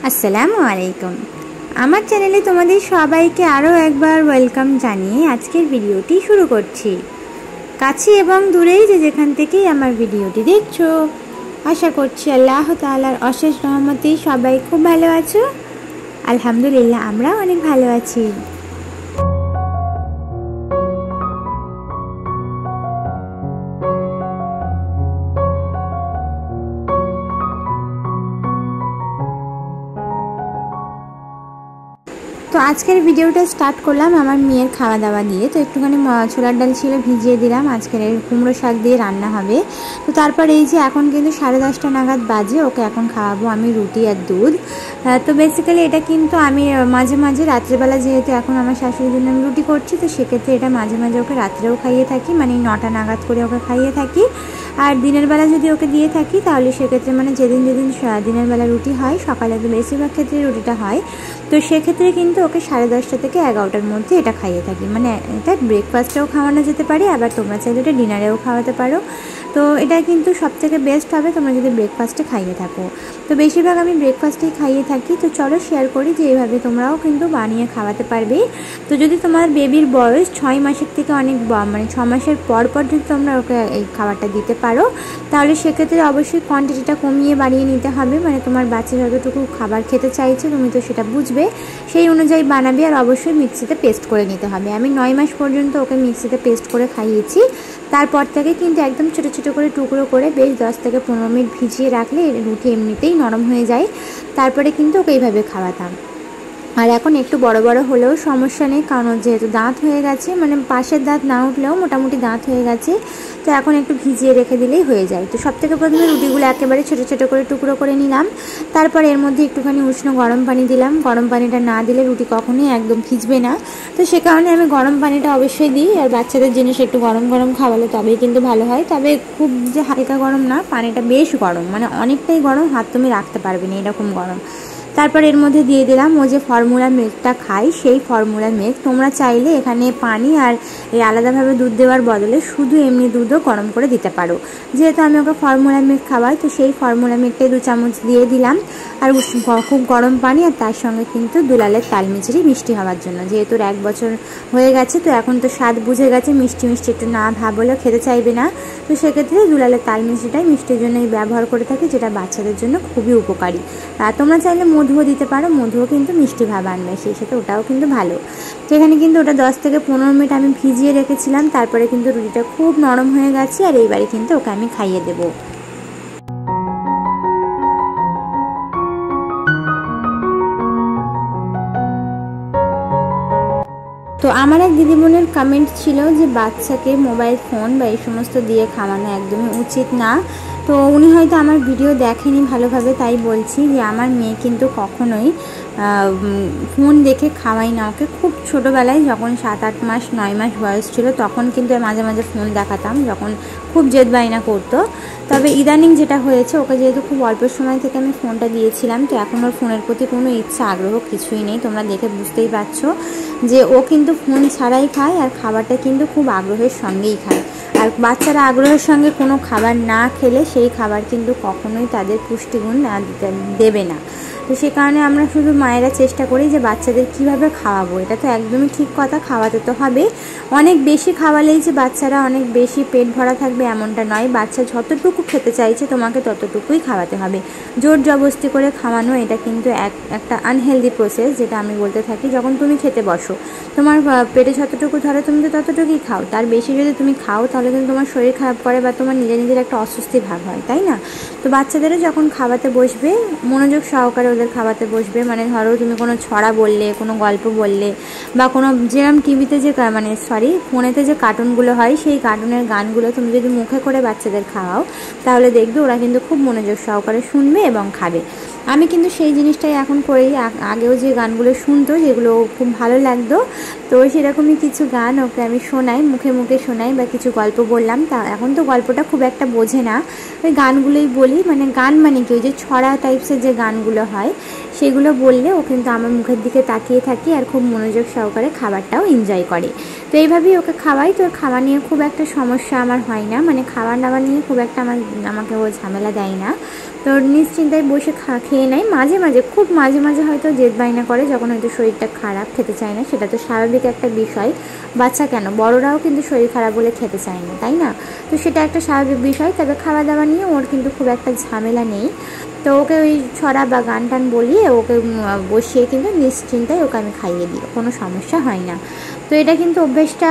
আসসালামু আলাইকুম। আমার চ্যানেলে তোমাদের সবাইকে আরও একবার ওয়েলকাম জানিয়ে আজকের ভিডিওটি শুরু করছি। কাছে এবং দূরেই যে যেখান থেকেই আমার ভিডিওটি দেখছো, আশা করছি আল্লাহ তাআলার অশেষ রহমতে সবাই খুব ভালো আছো। আলহামদুলিল্লাহ, আমরাও অনেক ভালো আছি। তো আজকের ভিডিওটা স্টার্ট করলাম আমার মেয়ের খাওয়া দাওয়া দিয়ে। তো একটুখানি ছোলার ডাল ছিল, ভিজিয়ে দিলাম। আজকের কুমড়ো শাক দিয়ে রান্না হবে। তো তারপর এই যে এখন কিন্তু 10:30 নাগাদ বাজে, ওকে এখন খাওয়াবো আমি রুটি আর দুধ। তো বেসিক্যালি এটা কিন্তু আমি মাঝে মাঝে রাত্রেবেলা, যেহেতু এখন আমার শাশুড়ির জন্য আমি রুটি করছি, তো সেক্ষেত্রে এটা মাঝে মাঝে ওকে রাত্রেও খাইয়ে থাকি, মানে 9টা নাগাদ করে ওকে খাইয়ে থাকি। আর দিনের বেলা যদি ওকে দিয়ে থাকি তাহলে সেক্ষেত্রে মানে যেদিন দিনের বেলা রুটি হয়, সকালে তো বেশিরভাগ ক্ষেত্রে রুটিটা হয়, তো সেক্ষেত্রে কিন্তু ওকে 10:30 থেকে 11টার মধ্যে এটা খাইয়ে থাকি। মানে এটা ব্রেকফাস্টেও খাওয়ানো যেতে পারে, আবার তোমরা চাইলে এটা ডিনারেও খাওয়াতে পারো। তো এটা কিন্তু সবথেকে বেস্ট হবে তোমরা যদি ব্রেকফাস্টে খাইয়ে থাকো। তো বেশিরভাগ আমি ব্রেকফাস্টেই খাইয়ে থাকি। তো চলো শেয়ার করি যে এইভাবে তোমরাও কিন্তু বানিয়ে খাওয়াতে পারবে। তো যদি তোমার বেবির বয়স 6 মাসের থেকে অনেক মানে 6 মাসের পর যদি তোমরা ওকে এই খাবারটা দিতে পারো, তাহলে সেক্ষেত্রে অবশ্যই কোয়ান্টিটিটা কমিয়ে বাড়িয়ে নিতে হবে। মানে তোমার বাচ্চা যতটুকু খাবার খেতে চাইছে তুমি তো সেটা বুঝবে, সেই অনুযায়ী বানাবে। আর অবশ্যই মিক্সিতে পেস্ট করে নিতে হবে। আমি 9 মাস পর্যন্ত ওকে মিক্সিতে পেস্ট করে খাইয়েছি। তারপর থেকে কিন্তু একদম ছোটো ছোটো করে টুকরো করে বেশ 10 থেকে 15 মিনিট ভিজিয়ে রাখলে রুটি এমনিতেই নরম হয়ে যায়। তারপরে কিন্তু ওকে এইভাবে খাওয়াতাম। আর এখন একটু বড় বড় হলেও সমস্যা নেই, কারণ যেহেতু দাঁত হয়ে গেছে, মানে পাশের দাঁত না উঠলেও মোটামুটি দাঁত হয়ে গেছে, তো এখন একটু ভিজিয়ে রেখে দিলেই হয়ে যায়। তো সবথেকে প্রথমে রুটিগুলো একেবারে ছোটো ছোটো করে টুকরো করে নিলাম। তারপর এর মধ্যে একটুখানি উষ্ণ গরম পানি দিলাম। গরম পানিটা না দিলে রুটি কখনোই একদম ভিজবে না, তো সে কারণে আমি গরম পানিটা অবশ্যই দিই। আর বাচ্চাদের জিনিস একটু গরম গরম খাওয়ালে তবেই কিন্তু ভালো হয়। তবে খুব যে হালকা গরম না, পানিটা বেশ গরম, মানে অনেকটাই গরম, হাত তুমি রাখতে পারবে না এরকম গরম। তারপর এর মধ্যে দিয়ে দিলাম ও যে ফর্মুলা মিল্কটা খাই, সেই ফর্মুলা মিল্ক। তোমরা চাইলে এখানে পানি আর এই আলাদাভাবে দুধ দেওয়ার বদলে শুধু এমনি দুধও গরম করে দিতে পারো। যেহেতু আমি ওকে ফর্মুলা মিল্ক খাওয়াই, তো সেই ফর্মুলা মিল্কটাই 2 চামচ দিয়ে দিলাম। আর খুব গরম পানি, আর তার সঙ্গে কিন্তু দুলালের তাল মিছরি মিষ্টি হওয়ার জন্য। যেহেতু 1 বছর হয়ে গেছে, তো এখন তো স্বাদ বুঝে গেছে, মিষ্টি মিষ্টি একটু না ভাব হলেও খেতে চাইবে না। তো সেক্ষেত্রে দুলালের তাল মিছরিটাই মিষ্টির জন্যই ব্যবহার করে থাকি, যেটা বাচ্চাদের জন্য খুবই উপকারী। আর তোমরা চাইলে মধুও দিতে পারো, মধুও কিন্তু মিষ্টি ভাব আনবে, সেই সাথে ওটাও কিন্তু ভালো। তো এখানে কিন্তু ওটা 10 থেকে 15 মিনিট আমি ভিজিয়ে রেখেছিলাম। তারপরে কিন্তু রুটিটা খুব নরম হয়ে গেছে, আর এইবারে কিন্তু ওকে আমি খাইয়ে দেবো। তো আমার এক দিদিমণির কমেন্ট ছিল যে বাচ্চাকে মোবাইল ফোন বা এই সমস্ত দিয়ে খাওয়ানো একদমই উচিত না। তো উনি হয়তো আমার ভিডিও দেখেনি ভালোভাবে, তাই বলছি যে আমার মেয়ে কিন্তু কখনোই ফোন দেখে খাওয়াই না ওকে। খুব ছোটোবেলায় যখন 7-8 মাস 9 মাস বয়স ছিল, তখন কিন্তু মাঝে মাঝে ফোন দেখাতাম, যখন খুব জেদ বায়না করতো। তবে ইদানিং যেটা হয়েছে, ওকে যেহেতু খুব অল্প সময় থেকে আমি ফোনটা দিয়েছিলাম, তো এখন ওর ফোনের প্রতি কোনো ইচ্ছা আগ্রহ কিছুই নেই। তোমরা দেখে বুঝতেই পারছো যে ও কিন্তু ফোন ছাড়াই খায়, আর খাবারটা কিন্তু খুব আগ্রহের সঙ্গেই খায়। আর বাচ্চারা আগ্রহের সঙ্গে কোনো খাবার না খেলে সেই খাবার কিন্তু কখনোই তাদের পুষ্টিগুণ দেবে না। তো সে কারণে আমরা শুধু মায়েরা চেষ্টা করি যে বাচ্চাদের কিভাবে খাওয়াবো। এটা তো একদমই ঠিক কথা, খাওয়াতে তো হবে। অনেক বেশি খাওয়ালেই যে বাচ্চারা অনেক বেশি পেট ভরা থাকবে এমনটা নয়। বাচ্চা যতটুকু খেতে চাইছে তোমাকে ততটুকুই খাওয়াতে হবে। জোর জবরদস্তি করে খাওয়ানো এটা কিন্তু একটা আনহেলদি প্রসেস, যেটা আমি বলতে থাকি। যখন তুমি খেতে বসো, তোমার পেটে যতটুকু ধরে তুমি তো ততটুকুই খাও। তার বেশি যদি তুমি খাও তাহলে কিন্তু তোমার শরীর খারাপ করে বা তোমার নিজের একটা অস্বস্তি ভাব হয়, তাই না? তো বাচ্চাদেরও যখন খাওয়াতে বসবে, মনোযোগ সহকারে ওদের খাওয়াতে বসবে। মানে ধরো তুমি কোনো ছড়া বললে, কোনো গল্প বললে, বা কোনো যেরকম টিভিতে যে ফোনেতে যে কার্টুনগুলো হয়, সেই কার্টুনের গানগুলো তুমি যদি মুখে করে বাচ্চাদের খাওয়াও, তাহলে দেখবে ওরা কিন্তু খুব মনোযোগ সহকারে শুনবে এবং খাবে। আমি কিন্তু সেই জিনিসটাই এখন করি। আগেও যে গানগুলো শুনতো, যেগুলো খুব ভালো লাগতো, তো সেরকমই কিছু গান ওকে আমি শোনাই, মুখে মুখে শোনাই, বা কিছু গল্প বললাম। তা এখন তো গল্পটা খুব একটা বোঝে না, ওই গানগুলোই বলি। মানে গান মানে কি, ওই যে ছড়া টাইপসের যে গানগুলো হয়, সেগুলো বললে ও কিন্তু আমার মুখের দিকে তাকিয়ে থাকে আর খুব মনোযোগ সহকারে খাবারটাও এনজয় করে। তো এইভাবেই ওকে খাওয়াই। তো খাওয়া নিয়ে খুব একটা সমস্যা আমার হয় না, মানে খাবার দাবার নিয়ে খুব একটা আমাকে ও ঝামেলা দেয় না। তো নিশ্চিন্তায় বসে খেয়ে নেয়। মাঝে মাঝে, খুব মাঝে মাঝে হয়তো জেদ বায়না করে, যখন হয়তো শরীরটা খারাপ, খেতে চায় না, সেটা তো স্বাভাবিক একটা বিষয়। বাচ্চা কেন, বড়রাও কিন্তু শরীর খারাপ বলে খেতে চায় না, তাই না? তো সেটা একটা স্বাভাবিক বিষয়। তবে খাওয়া দাওয়া নিয়ে ওর কিন্তু খুব একটা ঝামেলা নেই। তো ওকে ওই ছড়া বা গান টান বলিয়ে ওকে বসিয়ে কিন্তু নিশ্চিন্তায় ওকে আমি খাইয়ে দিই, কোনো সমস্যা হয় না। তো এটা কিন্তু অভ্যেসটা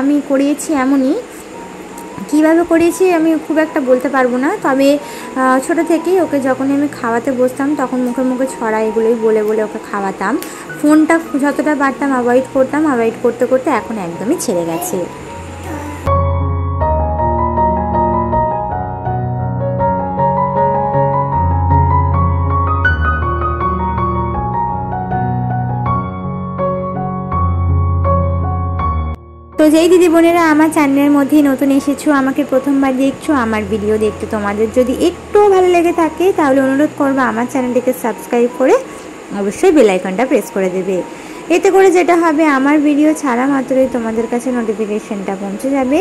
আমি করিয়েছি এমনই। কীভাবে করিয়েছি আমি খুব একটা বলতে পারবো না, তবে ছোটো থেকেই ওকে যখনই আমি খাওয়াতে বসতাম তখন মুখে মুখে ছড়া এগুলোই বলে বলে ওকে খাওয়াতাম। ফোনটা যতটা পারতাম অ্যাভয়েড করতাম, অ্যাভয়েড করতে করতে এখন একদমই ছেড়ে গেছে। তো যেই দিদি বোনেরা আমার চ্যানেলের মধ্যেই নতুন এসেছো, আমাকে প্রথমবার দেখছো, আমার ভিডিও দেখতে তোমাদের যদি একটুও ভালো লেগে থাকে তাহলে অনুরোধ করবো আমার চ্যানেলটিকে সাবস্ক্রাইব করে অবশ্যই বেল আইকনটা প্রেস করে দেবে। এতে করে যেটা হবে, আমার ভিডিও ছাড়া মাত্রই তোমাদের কাছে নোটিফিকেশনটা পৌঁছে যাবে।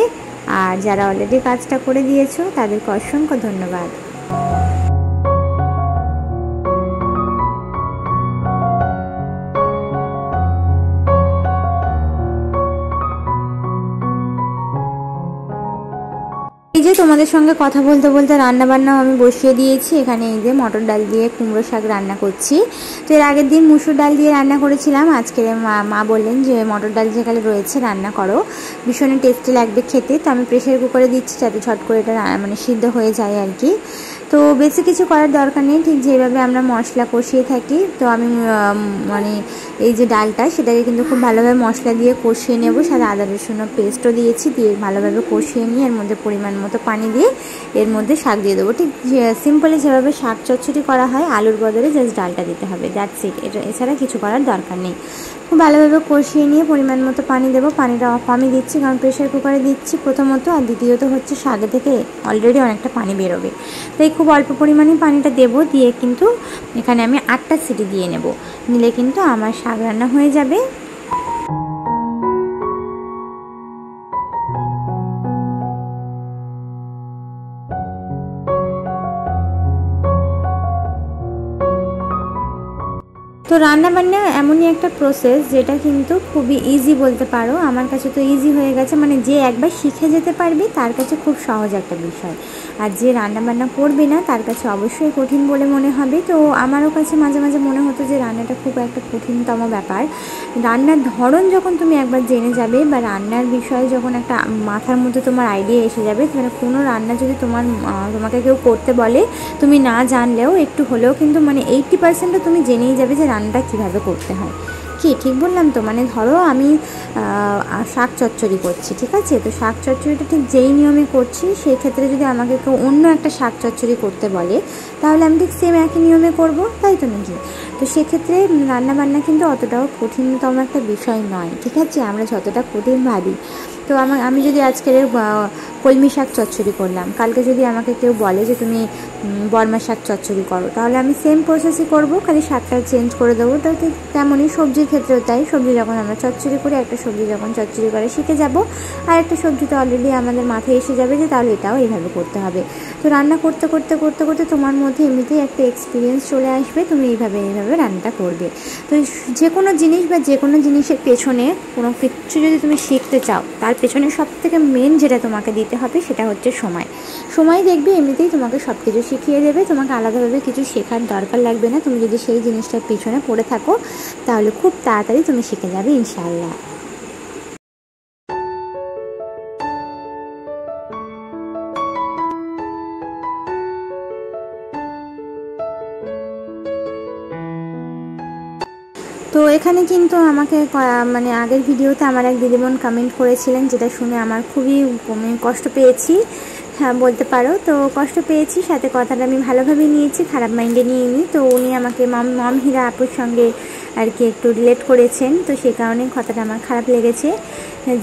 আর যারা অলরেডি কাজটা করে দিয়েছো তাদেরকে অসংখ্য ধন্যবাদ। এই যে তোমাদের সঙ্গে কথা বলতে বলতে রান্নাবান্নাও আমি বসিয়ে দিয়েছি। এখানে এই যে মটর ডাল দিয়ে কুমড়ো শাক রান্না করছি। তো এর আগের দিন মুসুর ডাল দিয়ে রান্না করেছিলাম, আজকে মা বললেন যে মটর ডাল যেখানে রয়েছে রান্না করো, ভীষণ টেস্টি লাগবে খেতে। তো আমি প্রেশার কুকারে দিচ্ছি যাতে ঝট করে এটা মানে সিদ্ধ হয়ে যায় আর কি। তো বেশি কিছু করার দরকার নেই, ঠিক যেভাবে আমরা মশলা কষিয়ে থাকি। তো আমি মানে এই যে ডালটা সেটাকে কিন্তু খুব ভালোভাবে মশলা দিয়ে কষিয়ে নেব, সাথে আদা রসুনও পেস্টও দিয়েছি, দিয়ে ভালোভাবে কষিয়ে নিয়ে এর মধ্যে পরিমাণ মতো পানি দিয়ে এর মধ্যে শাক দিয়ে দেবো। ঠিক সিম্পলি যেভাবে শাক চচ্চড়ি করা হয়, আলুর বদলে জাস্ট ডালটা দিতে হবে, দ্যাটস ইট। এটা এছাড়া কিছু করার দরকার নেই। খুব ভালোভাবে কষিয়ে নিয়ে পরিমাণ মতো পানি দেবো। পানিটা কমই দিচ্ছি কারণ প্রেশার কুকারে দিচ্ছি প্রথমত, আর দ্বিতীয়ত হচ্ছে শাকে থেকে অলরেডি অনেকটা পানি বেরোবে, তাই খুব অল্প পরিমাণে পানিটা দেবো। দিয়ে কিন্তু এখানে আমি 8টা সিটি দিয়ে নেব, নিলে কিন্তু আমার শাক রান্না হয়ে যাবে। তো রান্নাবান্না এমনই একটা প্রসেস যেটা কিন্তু খুবই ইজি বলতে পারো। আমার কাছে তো ইজি হয়ে গেছে, মানে যে একবার শিখে যেতে পারবে তার কাছে খুব সহজ একটা বিষয়, আর যে রান্নাবান্না করবে না তার কাছে অবশ্যই কঠিন বলে মনে হবে। তো আমারও কাছে মাঝে মাঝে মনে হতো যে রান্নাটা খুব একটা কঠিনতম ব্যাপার। রান্নার ধরন যখন তুমি একবার জেনে যাবে বা রান্নার বিষয়ে যখন একটা মাথার মধ্যে তোমার আইডিয়া এসে যাবে, মানে কোনো রান্না যদি তোমাকে কেউ করতে বলে, তুমি না জানলেও একটু হলেও কিন্তু মানে 80% তুমি জেনেই যাবে যে রান্নাটা কীভাবে করতে হয়। কি ঠিক বললাম তো? মানে ধরো আমি শাক চচ্চড়ি করছি, ঠিক আছে? তো শাক চচ্চড়িটা ঠিক যেই নিয়মে করছি, সেই ক্ষেত্রে যদি আমাকে কেউ অন্য একটা শাক চচ্চড়ি করতে বলে তাহলে আমি ঠিক সেম একই নিয়মে করব, তাই তো নাকি? তো সেক্ষেত্রে রান্নাবান্না কিন্তু অতটাও কঠিনতম একটা বিষয় নয়, ঠিক আছে? আমরা যতটা কঠিন ভাবি। তো আমি যদি আজকের কলমি শাক চচ্চড়ি করলাম, কালকে যদি আমাকে কেউ বলে যে তুমি বর্মা শাক চচ্চড়ি করো, তাহলে আমি সেম প্রসেসই করব, খালি শাকটা চেঞ্জ করে দেবো। তো ঠিক তেমনই সবজির ক্ষেত্রেও তাই। সবজি যখন আমরা চচ্চড়ি করি, একটা সবজি যখন চচ্চড়ি করে শিখে যাব, আর একটা সবজি তো অলরেডি আমাদের মাথায় এসে যাবে যে তাহলে এটাও এইভাবে করতে হবে। তো রান্না করতে করতে করতে করতে তোমার মধ্যে এমনিতেই একটা এক্সপিরিয়েন্স চলে আসবে, তুমি এইভাবে রান্নাটা করবে। তো যে কোনো জিনিস বা যে কোনো জিনিসের পেছনে কোনো কিছু যদি তুমি শিখতে চাও, তার পেছনে সবথেকে মেন যেটা তোমাকে দিতে হবে সেটা হচ্ছে সময় দেখবে এমনিতেই তোমাকে সব কিছু শিখিয়ে দেবে, তোমাকে আলাদাভাবে কিছু শেখার দরকার লাগবে না। তুমি যদি সেই জিনিসটার পিছনে পড়ে থাকো তাহলে খুব তাড়াতাড়ি তুমি শিখে যাবে ইনশাআল্লাহ। তো এখানে কিন্তু আমাকে মানে আগের ভিডিওতে আমার এক দিদিবোন কমেন্ট করেছিলেন, যেটা শুনে আমার খুবই কষ্ট পেয়েছি, হ্যাঁ বলতে পারো। তো কষ্ট পেয়েছি, সাথে কথাটা আমি ভালোভাবে নিয়েছি, খারাপ মাইন্ডে নিইনি। তো উনি আমাকে মম হিরা আপুর সঙ্গে আর কি একটু রিলেট করেছেন, তো সেই কারণে কথাটা আমার খারাপ লেগেছে।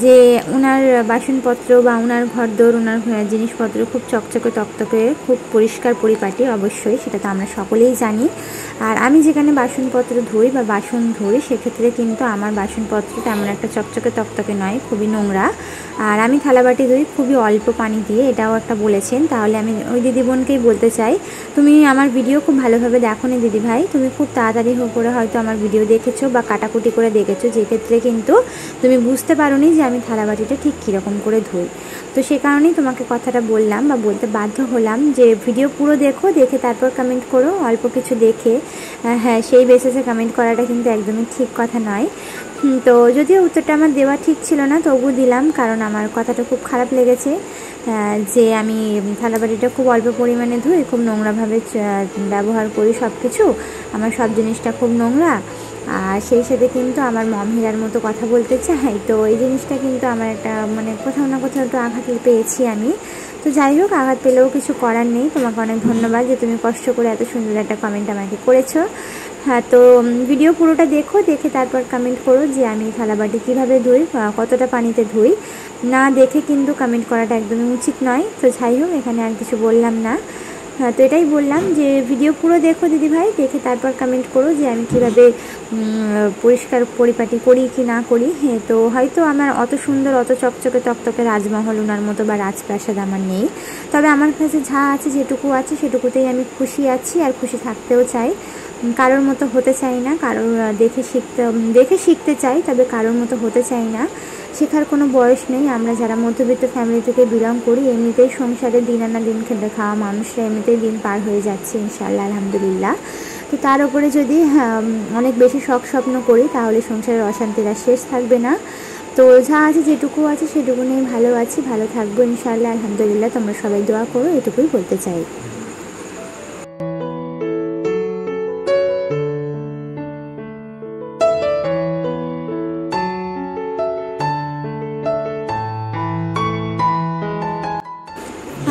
যে ওনার বাসনপত্র বা ওনার ঘরদোর ওনার জিনিসপত্র খুব চকচকে তকতকে খুব পরিষ্কার পরিপাটি, অবশ্যই সেটা তো আমরা সকলেই জানি। আর আমি যেখানে বাসনপত্র ধুই বা বাসন ধুই সেক্ষেত্রে কিন্তু আমার বাসনপত্র তেমন একটা চকচকে তকতকে নয়, খুবই নোংরা। আর আমি থালাবাটি ধুই খুবই অল্প পানি দিয়ে, এটাও একটা বলেছেন। তাহলে আমি ওই দিদিবোনকেই বলতে চাই, তুমি আমার ভিডিও খুব ভালোভাবে দেখো নি দিদিভাই, তুমি খুব তাড়াতাড়ি করে হয়তো আমার ভিডিও দেখেছো বা কাটাকুটি করে দেখেছো, যেক্ষেত্রে কিন্তু তুমি বুঝতে পারো নি যে আমি থালাবাটিটা ঠিক কীরকম করে ধুই। তো সে কারণেই তোমাকে কথাটা বললাম বা বলতে বাধ্য হলাম যে ভিডিও পুরো দেখো, দেখে তারপর কমেন্ট করো। অল্প কিছু দেখে হ্যাঁ সেই বেসিসে কমেন্ট করাটা কিন্তু একদমই ঠিক কথা নয়। তো যদিও উত্তরটা আমার দেওয়া ঠিক ছিল না, তবু দিলাম, কারণ আমার কথাটা খুব খারাপ লেগেছে যে আমি থালাবাটিটা খুব অল্প পরিমাণে ধুই, খুব নোংরাভাবে ব্যবহার করি সব কিছু, আমার সব জিনিসটা খুব নোংরা। আর সেই সাথে কিন্তু আমার মম হীরার মতো কথা বলতে চাই। তো এই জিনিসটা কিন্তু আমার একটা মানে কোথাও না কোথাও একটু আঘাত পেয়েছি আমি। তো যাই হোক, আঘাত পেলেও কিছু করার নেই। তোমাকে অনেক ধন্যবাদ যে তুমি কষ্ট করে এত সুন্দর একটা কমেন্ট আমাকে করেছো। হ্যাঁ, তো ভিডিও পুরোটা দেখো, দেখে তারপর কমেন্ট করো যে আমি থালাবাটি কীভাবে ধুই, কতটা পানিতে ধুই। না দেখে কিন্তু কমেন্ট করাটা একদমই উচিত নয়। তো যাই হোক, এখানে আর কিছু বললাম না। হ্যাঁ, তো এটাই বললাম যে ভিডিও পুরো দেখো দিদিভাই, দেখে তারপর কমেন্ট করো যে আমি কীভাবে পরিষ্কার পরিপাটি করি কি না করি। হ্যাঁ, তো হয়তো আমার অত সুন্দর অত চকচকে তকতকে রাজমহল ওনার মতো বা রাজপ্রাসাদ আমার নেই, তবে আমার কাছে যা আছে যেটুকু আছে সেটুকুতেই আমি খুশি আছি আর খুশি থাকতেও চাই। কারোর মতো হতে চাই না, কারোর দেখে শিখতে চাই, তবে কারোর মতো হতে চাই না। শেখার কোনো বয়স নেই। আমরা যারা মধ্যবিত্ত ফ্যামিলি থেকে বিলং করি, এমনিতেই সংসারে দিন আনা দিন খেতে খাওয়া মানুষরা এমনিতেই দিন পার হয়ে যাচ্ছে ইনশাআল্লাহ, আলহামদুলিল্লাহ। তো তার উপরে যদি অনেক বেশি শখ স্বপ্ন করি তাহলে সংসারের অশান্তির আর শেষ থাকবে না। তো যা আছে যেটুকু আছে সেটুকু নিয়ে ভালো আছি, ভালো থাকবো ইনশাআল্লাহ, আলহামদুলিল্লাহ। তোমরা সবাই দোয়া করো, এটুকুই বলতে চাই।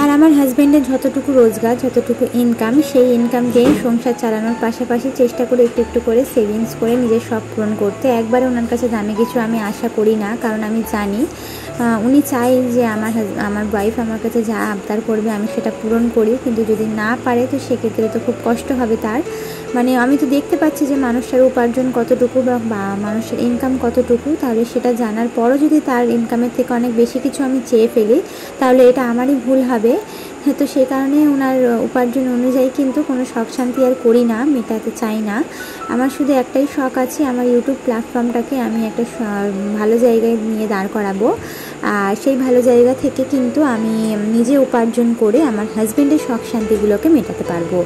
আর আমার হাজব্যান্ডের যতটুকু রোজগার, যতটুকু ইনকাম, সেই ইনকাম দিয়ে সংসার চালানোর পাশাপাশি চেষ্টা করে একটু একটু করে সেভিংস করে নিজের শখ পূরণ করতে। একবারে ওনার কাছে দামি কিছু আমি আশা করি না, কারণ আমি জানি উনি চাই যে আমার ওয়াইফ আমার কাছে যা আবদার করবে আমি সেটা পূরণ করি। কিন্তু যদি না পারে তো সেক্ষেত্রে তো খুব কষ্ট হবে তার। মানে আমি তো দেখতে পাচ্ছি যে মানুষটার উপার্জন কতটুকু বা মানুষের ইনকাম কতটুকু, তাহলে সেটা জানার পরও যদি তার ইনকামের থেকে অনেক বেশি কিছু আমি চেয়ে ফেলি তাহলে এটা আমারই ভুল হবে। হ্যাঁ, তো সেই কারণে ওনার উপার্জন অনুযায়ী কিন্তু কোনো শখ শান্তি আর করি না, মেটাতে চাই না। আমার শুধু একটাই শখ আছে, আমার ইউটিউব প্ল্যাটফর্মটাকে আমি একটা ভালো জায়গায় নিয়ে দাঁড় করাবো। আর সেই ভালো জায়গা থেকে কিন্তু আমি নিজে উপার্জন করে আমার হাজব্যান্ডের শখ শান্তিগুলোকে মেটাতে পারবো।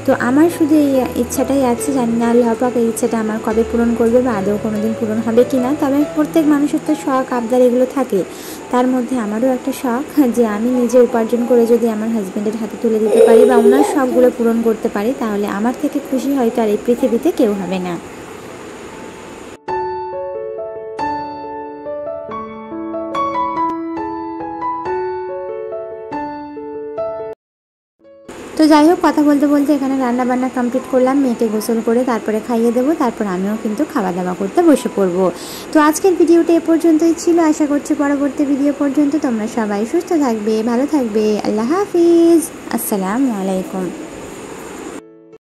তো আমার শুধু এই ইচ্ছাটাই আছে, জানি না আল্লাহ পাক এই ইচ্ছাটা আমার কবে পূরণ করবে বা আদৌ কোনো দিন পূরণ হবে কি না। তবে প্রত্যেক মানুষের তো শখ আবদার এগুলো থাকে, তার মধ্যে আমারও একটা শখ যে আমি নিজে উপার্জন করে যদি আমার হাজব্যান্ডের হাতে তুলে দিতে পারি বা ওনার শখগুলো পূরণ করতে পারি, তাহলে আমার থেকে খুশি হয়তো আর এই পৃথিবীতে কেউ হবে না। তো যাই হোক, কথা বলতে বলতে এখানে রান্না বান্না কমপ্লিট করলাম, মেয়েকে গোসল করে তারপরে খাইয়ে দেবো, তারপর আমিও কিন্তু খাওয়া দাওয়া করতে বসে পড়বো। তো আজকের ভিডিওটা এ পর্যন্তই ছিল। আশা করছি পরবর্তী ভিডিও পর্যন্ত তোমরা সবাই সুস্থ থাকবে, ভালো থাকবে। আল্লাহ হাফিজ, আসসালামু আলাইকুম।